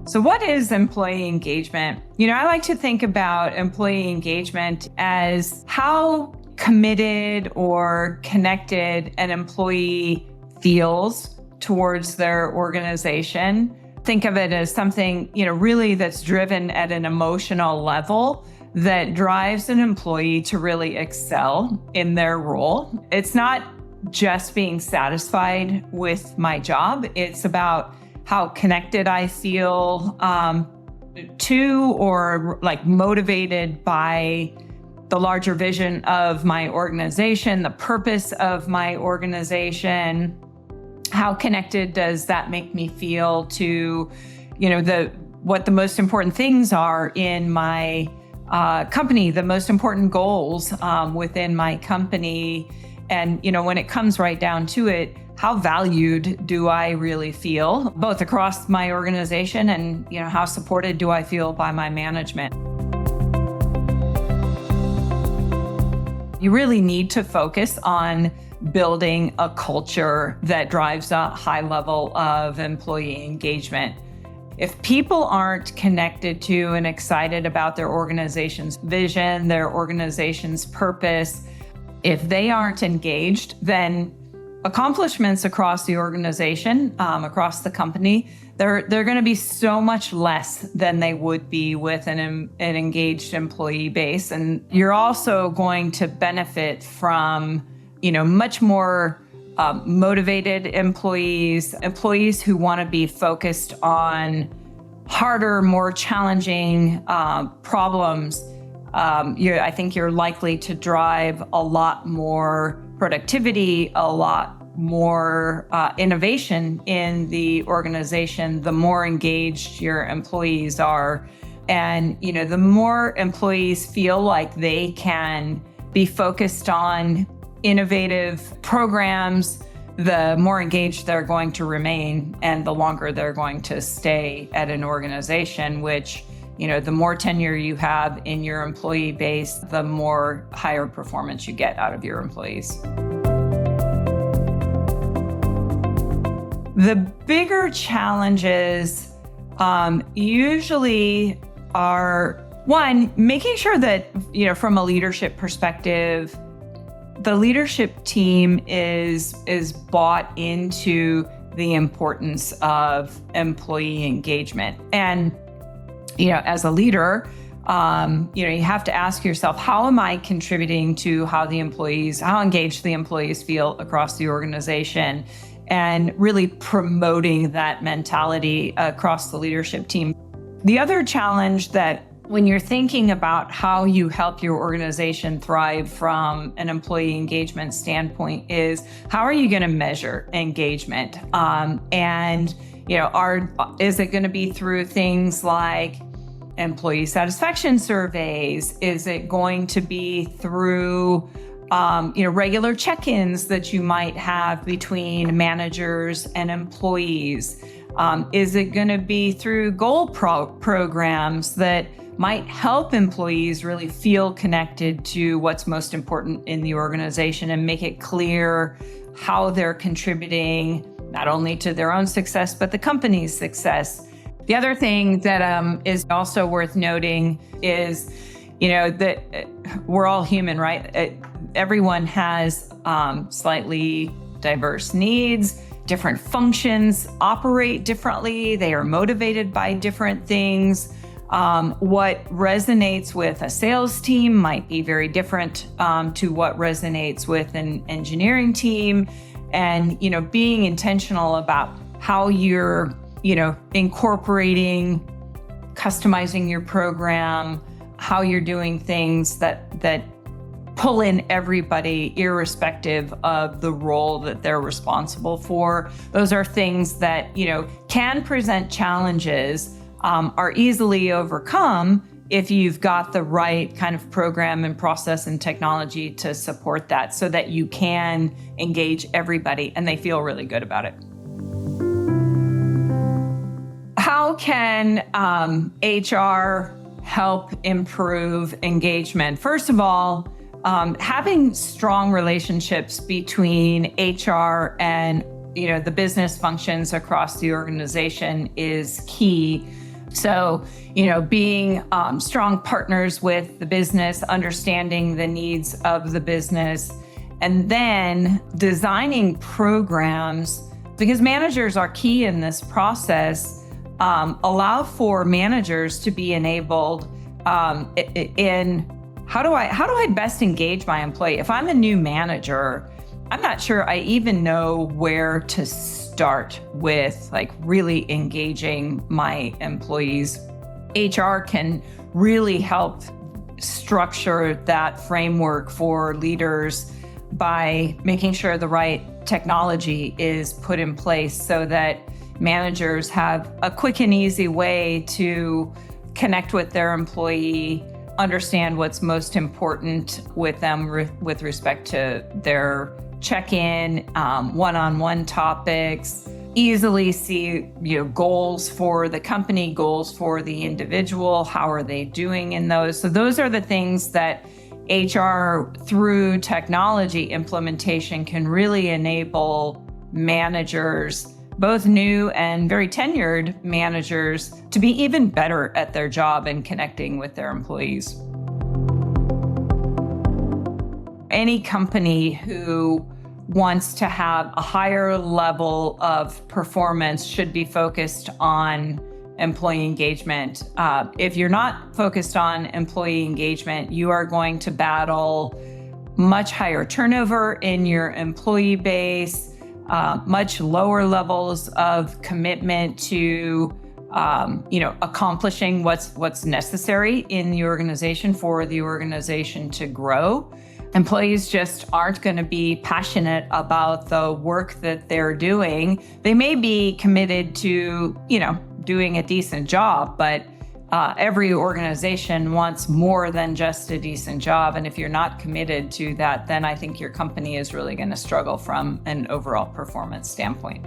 So what is employee engagement? I like to think about employee engagement as how committed or connected an employee feels towards their organization. Think of it as something, really that's driven at an emotional level that drives an employee to really excel in their role. It's not just being satisfied with my job. It's about how connected I feel to or like motivated by the larger vision of my organization, the purpose of my organization. How connected does that make me feel to, what the most important things are in my company, the most important goals within my company. And, when it comes right down to it, how valued do I really feel, both across my organization and, how supported do I feel by my management? You really need to focus on building a culture that drives a high level of employee engagement. If people aren't connected to and excited about their organization's vision, their organization's purpose, if they aren't engaged, then accomplishments across the organization, across the company, they're going to be so much less than they would be with an engaged employee base. And you're also going to benefit from, much more motivated employees who want to be focused on harder, more challenging problems. I think you're likely to drive a lot more productivity, a lot more innovation in the organization, the more engaged your employees are. And, the more employees feel like they can be focused on innovative programs, the more engaged they're going to remain and the longer they're going to stay at an organization, which, the more tenure you have in your employee base, the more higher performance you get out of your employees. The bigger challenges usually are, one, making sure that, from a leadership perspective, the leadership team is bought into the importance of employee engagement. And, as a leader, you have to ask yourself, how am I contributing to how engaged the employees feel across the organization? And really promoting that mentality across the leadership team. The other challenge that when you're thinking about how you help your organization thrive from an employee engagement standpoint is, how are you going to measure engagement? Is it going to be through things like employee satisfaction surveys? Is it going to be through regular check-ins that you might have between managers and employees? Is it going to be through goal programs that might help employees really feel connected to what's most important in the organization and make it clear how they're contributing not only to their own success, but the company's success? The other thing that is also worth noting is, that we're all human, right? Everyone has slightly diverse needs, different functions operate differently. They are motivated by different things. What resonates with a sales team might be very different to what resonates with an engineering team. And, being intentional about how you're, incorporating, customizing your program, how you're doing things that pull in everybody irrespective of the role that they're responsible for. Those are things that, can present challenges, are easily overcome if you've got the right kind of program and process and technology to support that, so that you can engage everybody and they feel really good about it. How can HR help improve engagement? First of all, having strong relationships between HR and the business functions across the organization is key. So, being strong partners with the business, understanding the needs of the business, and then designing programs, because managers are key in this process, allow for managers to be enabled in how do I best engage my employee? If I'm a new manager, I'm not sure I even know where to start with really engaging my employees. HR can really help structure that framework for leaders by making sure the right technology is put in place so that managers have a quick and easy way to connect with their employee, understand what's most important with them with respect to their check-in, one-on-one topics, easily see goals for the company, goals for the individual, how are they doing in those. So those are the things that HR through technology implementation can really enable managers, both new and very tenured managers, to be even better at their job and connecting with their employees. Any company who wants to have a higher level of performance should be focused on employee engagement. If you're not focused on employee engagement, you are going to battle much higher turnover in your employee base, much lower levels of commitment to accomplishing what's necessary in the organization for the organization to grow. Employees just aren't going to be passionate about the work that they're doing. They may be committed to, doing a decent job, but every organization wants more than just a decent job. And if you're not committed to that, then I think your company is really going to struggle from an overall performance standpoint.